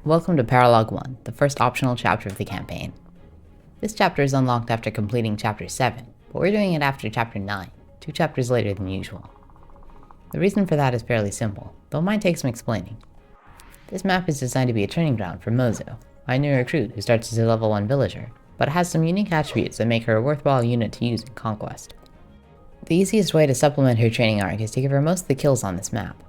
Welcome to Paralog 1, the first optional chapter of the campaign. This chapter is unlocked after completing Chapter 7, but we're doing it after Chapter 9, 2 chapters later than usual. The reason for that is fairly simple, though it might take some explaining. This map is designed to be a training ground for Mozu, my new recruit who starts as a level 1 villager, but it has some unique attributes that make her a worthwhile unit to use in Conquest. The easiest way to supplement her training arc is to give her most of the kills on this map.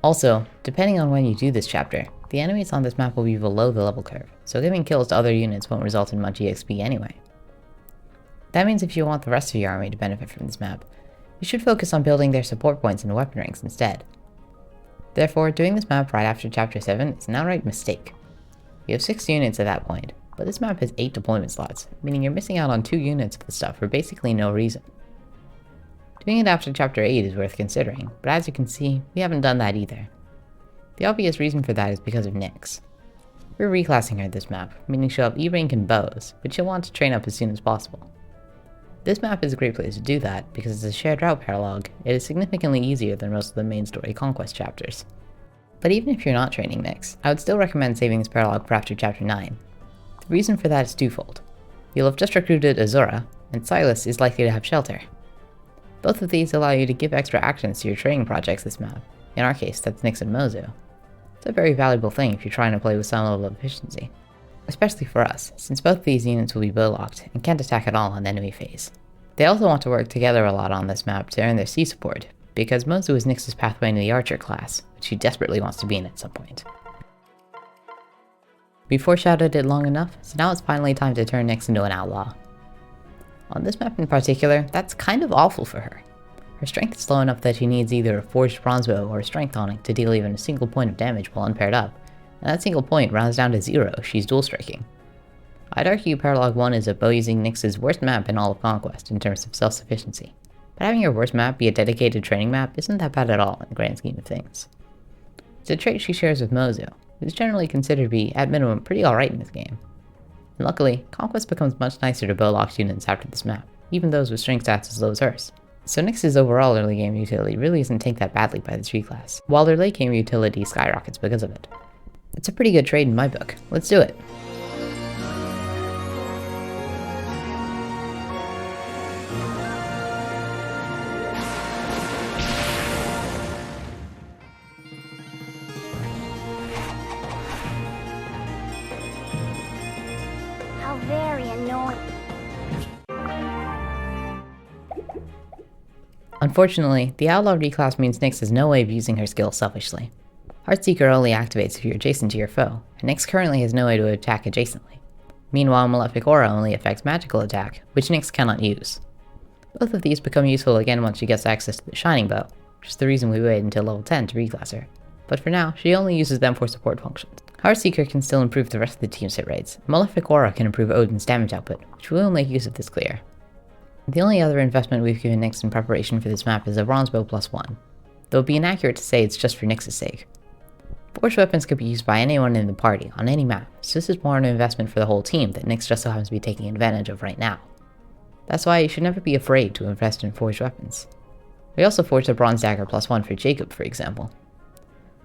Also, depending on when you do this chapter, the enemies on this map will be below the level curve, so giving kills to other units won't result in much EXP anyway. That means if you want the rest of your army to benefit from this map, you should focus on building their support points and weapon ranks instead. Therefore, doing this map right after Chapter 7 is an outright mistake. You have 6 units at that point, but this map has 8 deployment slots, meaning you're missing out on 2 units of the stuff for basically no reason. Doing it after Chapter 8 is worth considering, but as you can see, we haven't done that either. The obvious reason for that is because of Nyx. We're reclassing her this map, meaning she'll have E-rank and bows, but she'll want to train up as soon as possible. This map is a great place to do that, because as a shared route paralog, it is significantly easier than most of the main story Conquest chapters. But even if you're not training Nyx, I would still recommend saving this paralog for after Chapter 9. The reason for that is twofold. You'll have just recruited Azura, and Silas is likely to have Shelter. Both of these allow you to give extra actions to your training projects this map. In our case, that's Nyx and Mozu. It's a very valuable thing if you're trying to play with some level of efficiency. Especially for us, since both of these units will be bow locked and can't attack at all on the enemy phase. They also want to work together a lot on this map to earn their C support, because Mozu is Nyx's pathway into the Archer class, which she desperately wants to be in at some point. We foreshadowed it long enough, so now it's finally time to turn Nyx into an outlaw. On this map in particular, that's kind of awful for her. Her strength is low enough that she needs either a forged bronze bow or a strength tonic to deal even a single point of damage while unpaired up, and that single point rounds down to 0 if she's dual striking. I'd argue Paralog 1 is a bow using Nyx's worst map in all of Conquest in terms of self-sufficiency, but having your worst map be a dedicated training map isn't that bad at all in the grand scheme of things. It's a trait she shares with Mozu, who's generally considered to be, at minimum, pretty alright in this game. And luckily, Conquest becomes much nicer to bow-locked units after this map, even those with strength stats as low as hers. So Nyx's overall early game utility really isn't taken that badly by this reclass, while their late game utility skyrockets because of it. It's a pretty good trade in my book. Let's do it! Very annoying. Unfortunately, the Outlaw reclass means Nyx has no way of using her skill selfishly. Heartseeker only activates if you're adjacent to your foe, and Nyx currently has no way to attack adjacently. Meanwhile, Malefic Aura only affects magical attack, which Nyx cannot use. Both of these become useful again once she gets access to the Shining Bow, which is the reason we wait until level 10 to reclass her. But for now, she only uses them for support functions. Heartseeker can still improve the rest of the team's hit rates. Malefic Aura can improve Odin's damage output, which we will make use of this clear. The only other investment we've given Nyx in preparation for this map is a bronze bow +1, though it would be inaccurate to say it's just for Nyx's sake. Forged weapons could be used by anyone in the party, on any map, so this is more an investment for the whole team that Nyx just so happens to be taking advantage of right now. That's why you should never be afraid to invest in forged weapons. We also forged a bronze dagger +1 for Jacob, for example.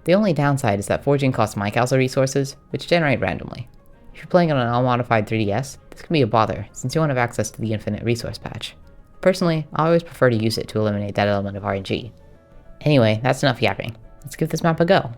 The only downside is that forging costs my castle resources, which generate randomly. If you're playing on an unmodified 3DS, this can be a bother, since you won't have access to the infinite resource patch. Personally, I always prefer to use it to eliminate that element of RNG. Anyway, that's enough yapping. Let's give this map a go.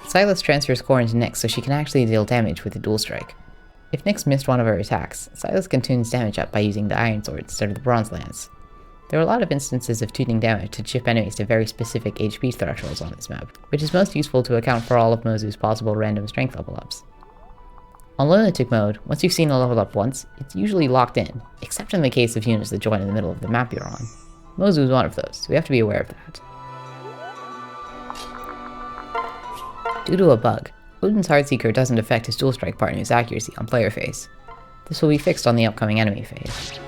Silas transfers Corrin to Nyx so she can actually deal damage with a dual strike. If Nyx missed one of her attacks, Silas can tune his damage up by using the Iron Sword instead of the Bronze Lance. There are a lot of instances of tuning damage to chip enemies to very specific HP thresholds on this map, which is most useful to account for all of Mozu's possible random strength level ups. On Lunatic mode, once you've seen a level up once, it's usually locked in, except in the case of units that join in the middle of the map you're on. Mozu is one of those, so we have to be aware of that. Due to a bug, Odin's Heartseeker doesn't affect his dual strike partner's accuracy on player phase. This will be fixed on the upcoming enemy phase.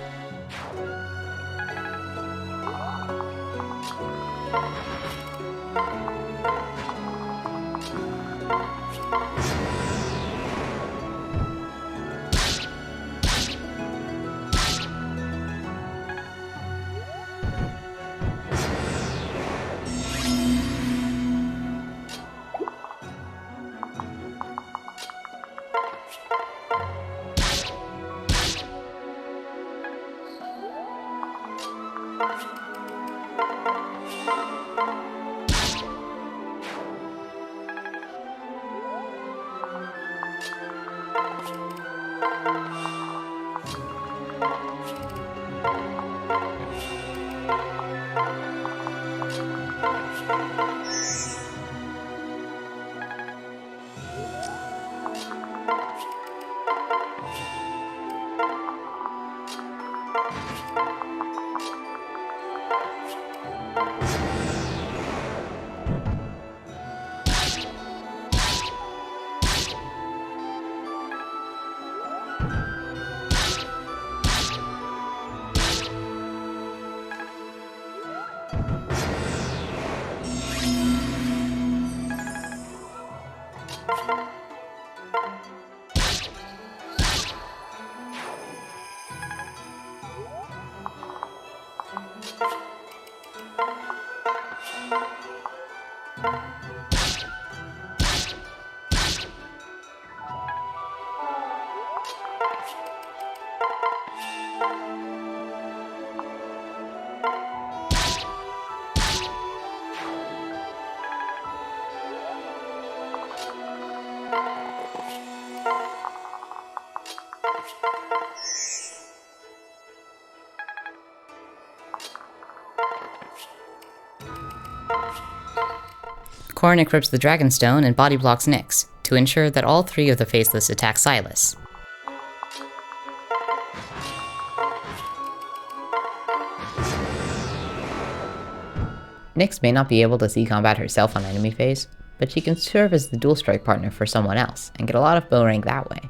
Corrin equips the Dragonstone and body blocks Nyx, to ensure that all three of the faceless attack Silas. Nyx may not be able to see combat herself on enemy phase, but she can serve as the dual strike partner for someone else, and get a lot of bow rank that way.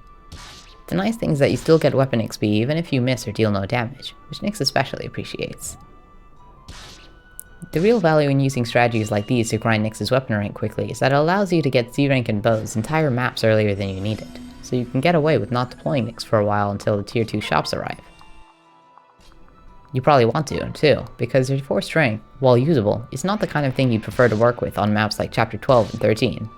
The nice thing is that you still get weapon XP even if you miss or deal no damage, which Nyx especially appreciates. The real value in using strategies like these to grind Nyx's weapon rank quickly is that it allows you to get Z rank and bows entire maps earlier than you need it, so you can get away with not deploying Nyx for a while until the tier 2 shops arrive. You probably want to, too, because your 4 strength, while usable, is not the kind of thing you prefer to work with on maps like Chapter 12 and 13.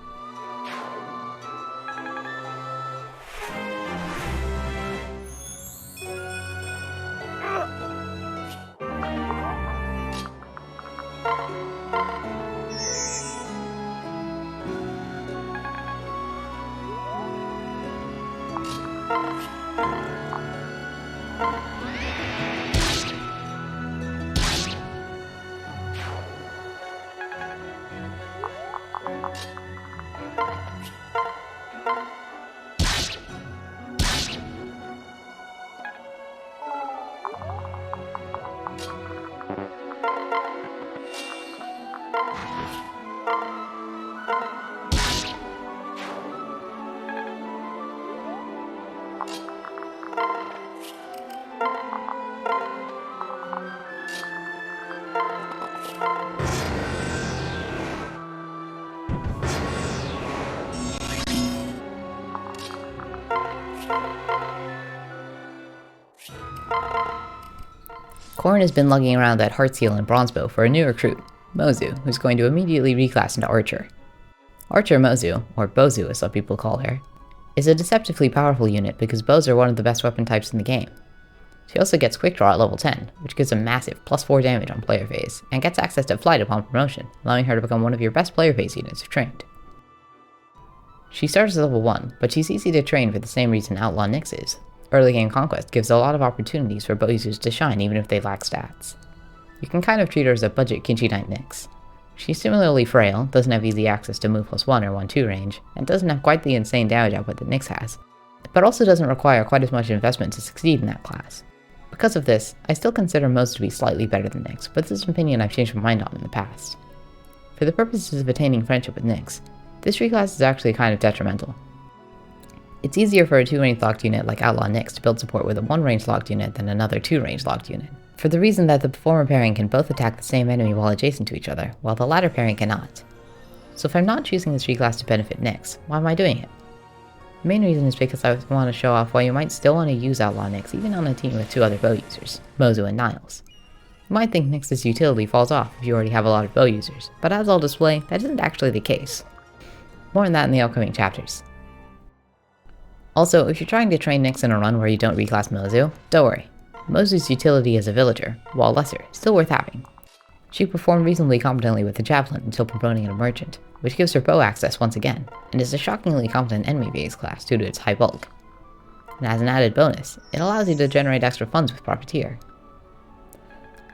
Corrin has been lugging around that heartseeker and bronzebow for a new recruit, Mozu, who's going to immediately reclass into Archer. Archer Mozu, or Bozu as some people call her, is a deceptively powerful unit because bows are one of the best weapon types in the game. She also gets quick draw at level 10, which gives a massive +4 damage on player phase, and gets access to flight upon promotion, allowing her to become one of your best player phase units if trained. She starts at level 1, but she's easy to train for the same reason Outlaw Nyx is. Early game conquest gives a lot of opportunities for bow users to shine even if they lack stats. You can kind of treat her as a budget Kinchi Knight Nyx. She's similarly frail, doesn't have easy access to move +1 or 1-2 range, and doesn't have quite the insane damage output that Nyx has, but also doesn't require quite as much investment to succeed in that class. Because of this, I still consider Mozu to be slightly better than Nyx, but this is an opinion I've changed my mind on in the past. For the purposes of attaining friendship with Nyx, this reclass is actually kind of detrimental. It's easier for a 2-range locked unit like Outlaw Nyx to build support with a 1-range locked unit than another 2-range locked unit, for the reason that the former pairing can both attack the same enemy while adjacent to each other, while the latter pairing cannot. So if I'm not choosing this reclass to benefit Nyx, why am I doing it? The main reason is because I want to show off why you might still want to use Outlaw Nyx even on a team with 2 other bow users, Mozu and Niles. You might think Nyx's utility falls off if you already have a lot of bow users, but as I'll display, that isn't actually the case. More on that in the upcoming chapters. Also, if you're trying to train Nyx in a run where you don't reclass Mozu, don't worry. Mozu's utility as a villager, while lesser, is still worth having. She performed reasonably competently with the Javelin until promoting a merchant, which gives her bow access once again, and is a shockingly competent enemy-based class due to its high bulk. And as an added bonus, it allows you to generate extra funds with Profiteer.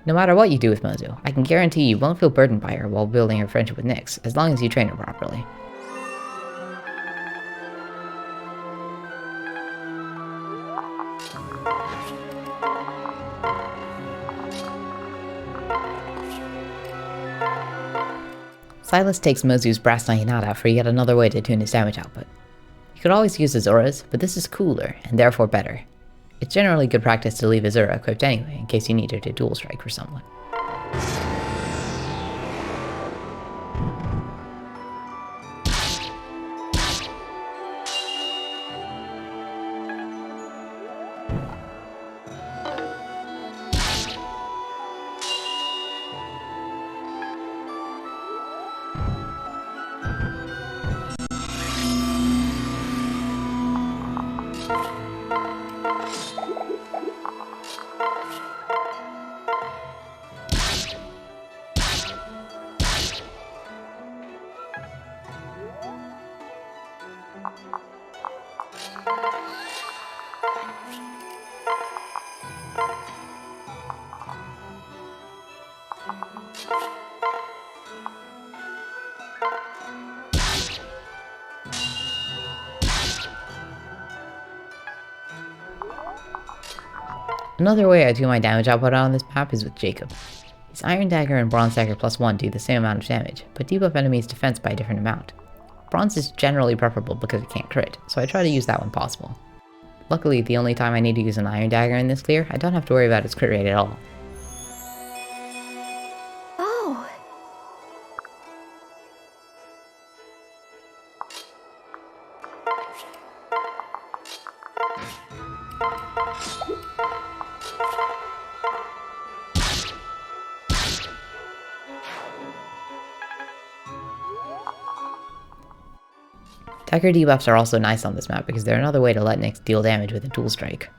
No matter what you do with Mozu, I can guarantee you won't feel burdened by her while building your friendship with Nyx, as long as you train her properly. Silas takes Mozu's brass naginata for yet another way to tune his damage output. You could always use Azura's, but this is cooler, and therefore better. It's generally good practice to leave Azura equipped anyway, in case you need her to dual strike for someone. Another way I do my damage output on this map is with Jacob. His Iron Dagger and Bronze Dagger +1 do the same amount of damage, but debuff enemies' defense by a different amount. Bronze is generally preferable because it can't crit, so I try to use that when possible. Luckily, the only time I need to use an Iron Dagger in this clear, I don't have to worry about its crit rate at all. Oh. Dagger debuffs are also nice on this map because they're another way to let Nyx deal damage with a dual strike.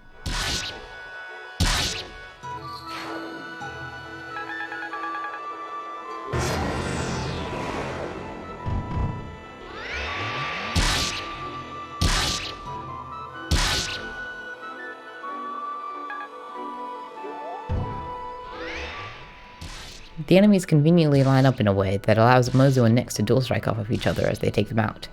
The enemies conveniently line up in a way that allows Mozu and Nyx to dual strike off of each other as they take them out.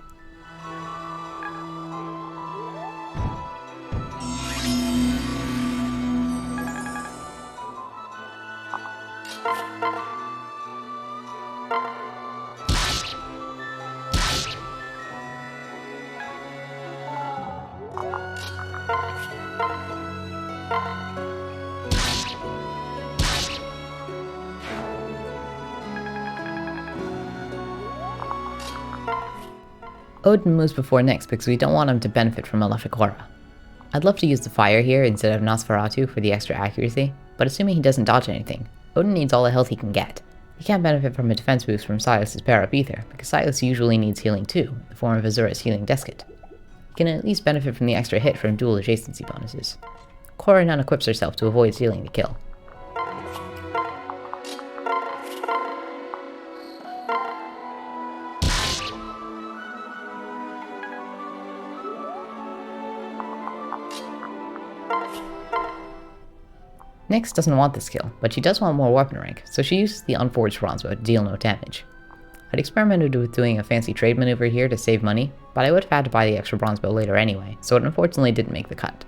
Odin moves before Nyx because we don't want him to benefit from Malefic Aura. I'd love to use the fire here instead of Nosferatu for the extra accuracy, but assuming he doesn't dodge anything, Odin needs all the health he can get. He can't benefit from a defense boost from Silas' Pair Up either, because Silas usually needs healing too, in the form of Azura's Healing Deskit. He can at least benefit from the extra hit from dual adjacency bonuses. Corrin unequips herself to avoid stealing the kill. Nyx doesn't want this kill, but she does want more weapon rank, so she uses the unforged bronze bow to deal no damage. I'd experimented with doing a fancy trade maneuver here to save money, but I would have had to buy the extra bronze bow later anyway, so it unfortunately didn't make the cut.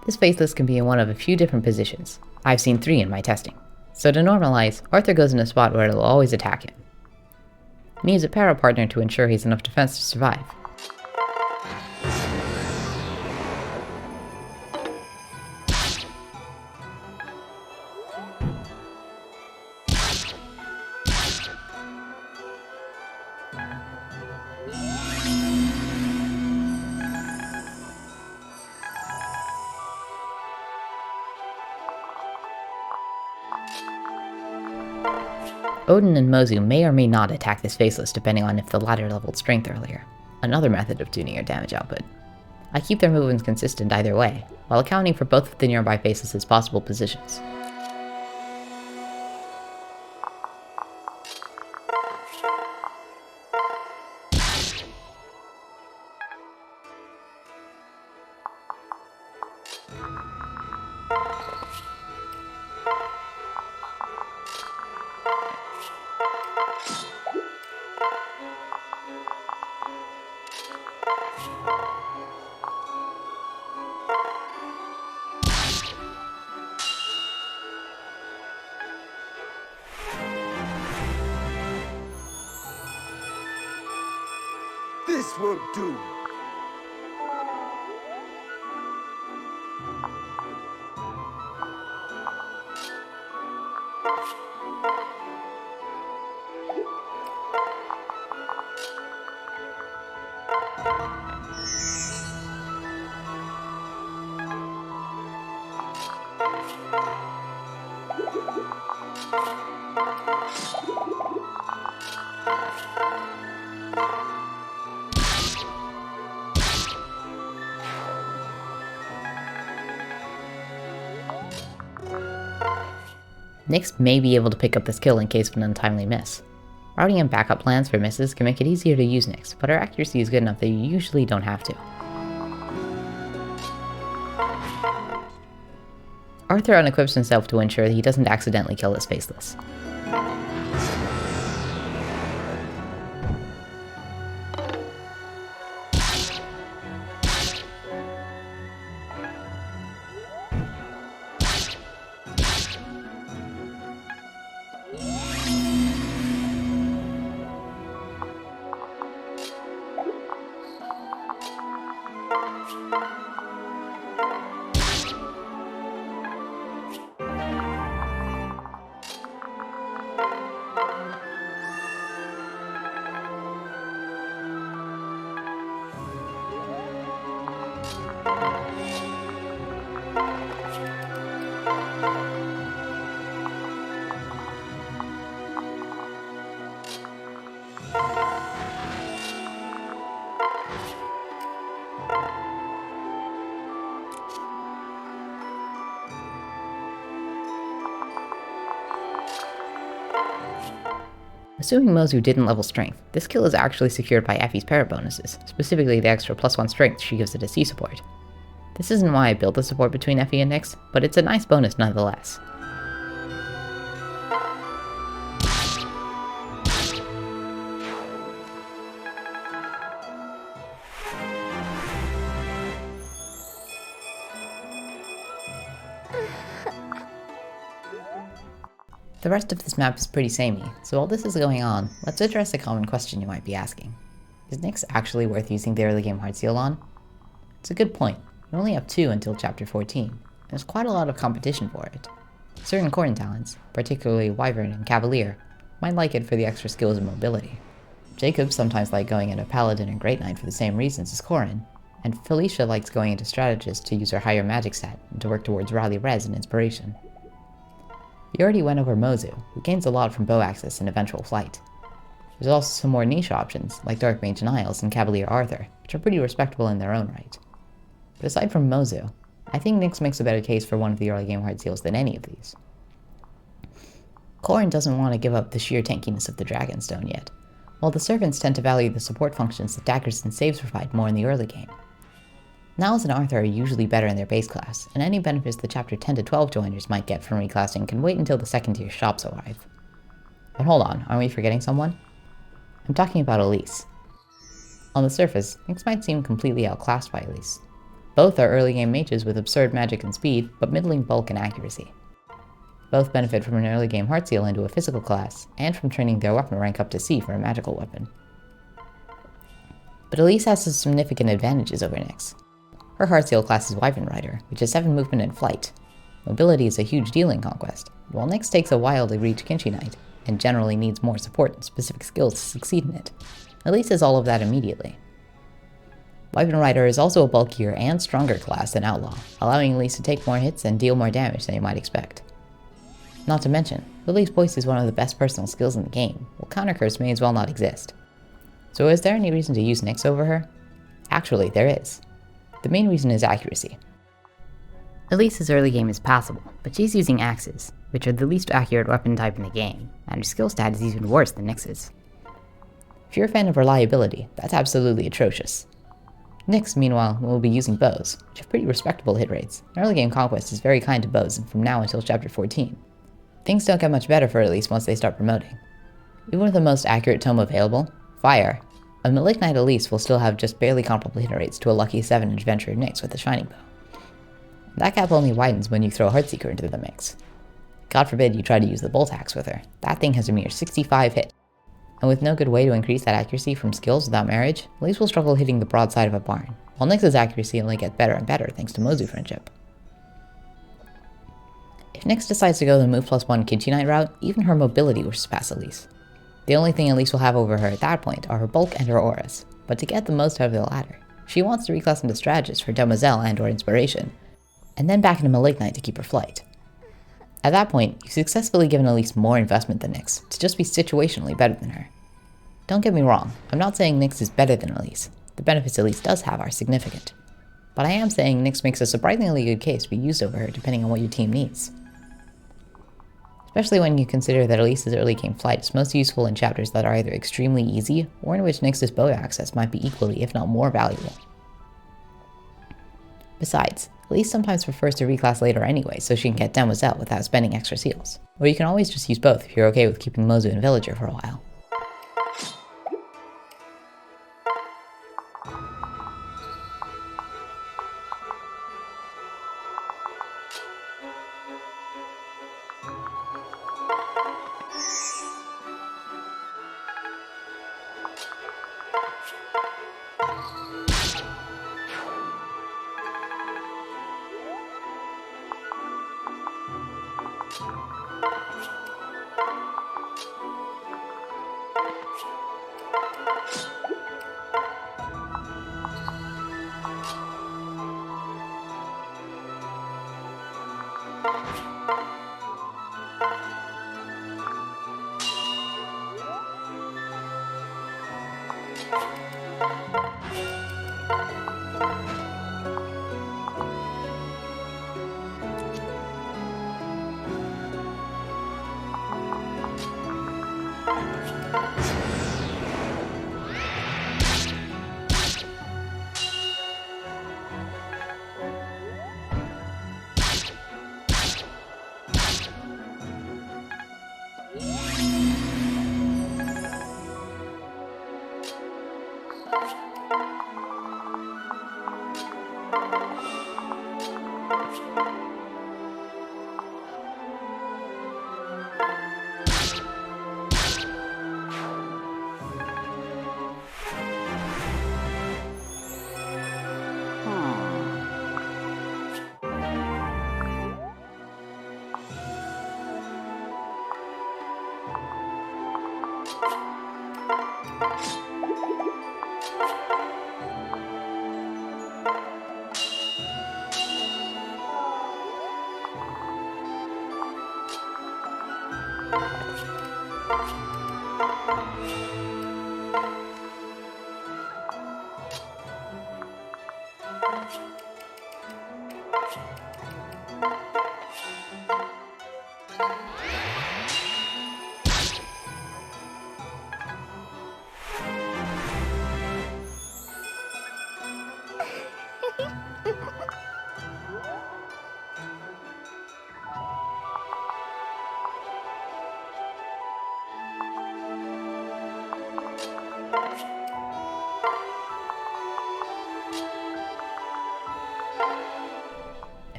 This faceless can be in one of a few different positions. I've seen 3 in my testing. So to normalize, Arthur goes in a spot where it will always attack him. He needs a para partner to ensure he has enough defense to survive. Odin and Mozu may or may not attack this faceless depending on if the latter leveled strength earlier, another method of tuning your damage output. I keep their movements consistent either way, while accounting for both of the nearby faceless' possible positions. This will do. Nyx may be able to pick up this kill in case of an untimely miss. Routing in backup plans for misses can make it easier to use Nyx, but her accuracy is good enough that you usually don't have to. Arthur unequips himself to ensure that he doesn't accidentally kill his faceless. Assuming Mozu didn't level strength, this kill is actually secured by Effie's para bonuses, specifically the extra +1 strength she gives it as C support. This isn't why I built the support between Effie and Nyx, but it's a nice bonus nonetheless. The rest of this map is pretty samey, so while this is going on, let's address a common question you might be asking. Is Nyx actually worth using the early game heart seal on? It's a good point. You only have 2 until chapter 14, and there's quite a lot of competition for it. Certain Corrin talents, particularly Wyvern and Cavalier, might like it for the extra skills and mobility. Jacob sometimes likes going into Paladin and Great Knight for the same reasons as Corrin, and Felicia likes going into Strategist to use her higher magic stat and to work towards Rally Res and Inspiration. We already went over Mozu, who gains a lot from bow access and eventual flight. There's also some more niche options, like Dark Mage Niles and Cavalier Arthur, which are pretty respectable in their own right. But aside from Mozu, I think Nyx makes a better case for one of the early game hard seals than any of these. Corrin doesn't want to give up the sheer tankiness of the Dragonstone yet, while the Servants tend to value the support functions that daggers and saves provide more in the early game. Niles and Arthur are usually better in their base class, and any benefits the chapter 10 to 12 joiners might get from reclassing can wait until the second tier shops arrive. But hold on, aren't we forgetting someone? I'm talking about Elise. On the surface, Nyx might seem completely outclassed by Elise. Both are early game mages with absurd magic and speed, but middling bulk and accuracy. Both benefit from an early game heart seal into a physical class, and from training their weapon rank up to C for a magical weapon. But Elise has some significant advantages over Nyx. Her heart seal class is Wyvern Rider, which has 7 movement and flight. Mobility is a huge deal in Conquest, while Nyx takes a while to reach Kinchi Knight, and generally needs more support and specific skills to succeed in it. Elise has all of that immediately. Wyvern Rider is also a bulkier and stronger class than Outlaw, allowing Elise to take more hits and deal more damage than you might expect. Not to mention, Lily's voice is one of the best personal skills in the game, while Counter Curse may as well not exist. So is there any reason to use Nyx over her? Actually, there is. The main reason is accuracy. Elise's early game is passable, but she's using axes, which are the least accurate weapon type in the game, and her skill stat is even worse than Nyx's. If you're a fan of reliability, that's absolutely atrocious. Nyx, meanwhile, will be using bows, which have pretty respectable hit rates. Early game Conquest is very kind to bows from now until chapter 14. Things don't get much better for Elise once they start promoting. Even with the most accurate tome available, Fire, a Malignite Elise will still have just barely comparable hit rates to a lucky 7 Adventurer Nyx with a Shining Bow. That gap only widens when you throw Heartseeker into the mix. God forbid you try to use the Bolt Axe with her, that thing has a mere 65 hit. And with no good way to increase that accuracy from skills without marriage, Elise will struggle hitting the broadside of a barn, while Nyx's accuracy only gets better and better thanks to Mozu friendship. If Nyx decides to go the move +1 Kinchi Knight route, even her mobility will surpass Elise. The only thing Elise will have over her at that point are her bulk and her auras, but to get the most out of the latter, she wants to reclass into Strategist for Demoiselle and or Inspiration, and then back into Malignite to keep her flight. At that point, you've successfully given Elise more investment than Nyx, to just be situationally better than her. Don't get me wrong, I'm not saying Nyx is better than Elise. The benefits Elise does have are significant. But I am saying Nyx makes a surprisingly good case to be used over her depending on what your team needs. Especially when you consider that Elise's early game flight is most useful in chapters that are either extremely easy, or in which Nyx's bow access might be equally if not more valuable. Besides, Elise sometimes prefers to reclass later anyway so she can get Demoiselle without spending extra seals. Or you can always just use both if you're okay with keeping Mozu and Villager for a while.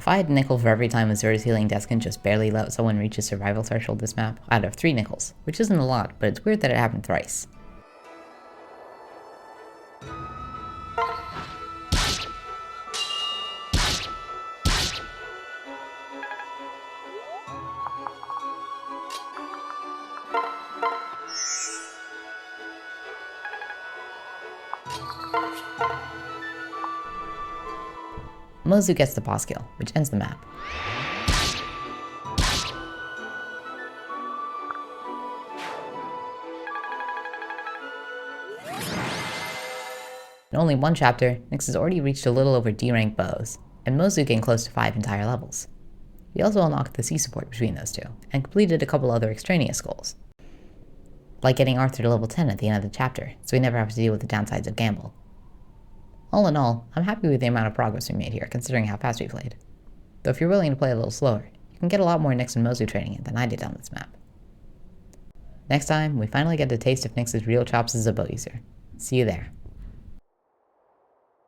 If I had a nickel for every time Azura's healing death can just barely let someone reach a survival threshold this map, I'd have 3 nickels, which isn't a lot, but it's weird that it happened thrice. Mozu gets the boss kill, which ends the map. In only one chapter, Nyx has already reached a little over D rank bows, and Mozu gained close to 5 entire levels. We also unlocked the C support between those two, and completed a couple other extraneous goals, like getting Arthur to level 10 at the end of the chapter, so we never have to deal with the downsides of Gamble. All in all, I'm happy with the amount of progress we made here, considering how fast we played. Though if you're willing to play a little slower, you can get a lot more Nyx and Mozu training in than I did on this map. Next time, we finally get a taste of Nyx's real chops as a bow user. See you there.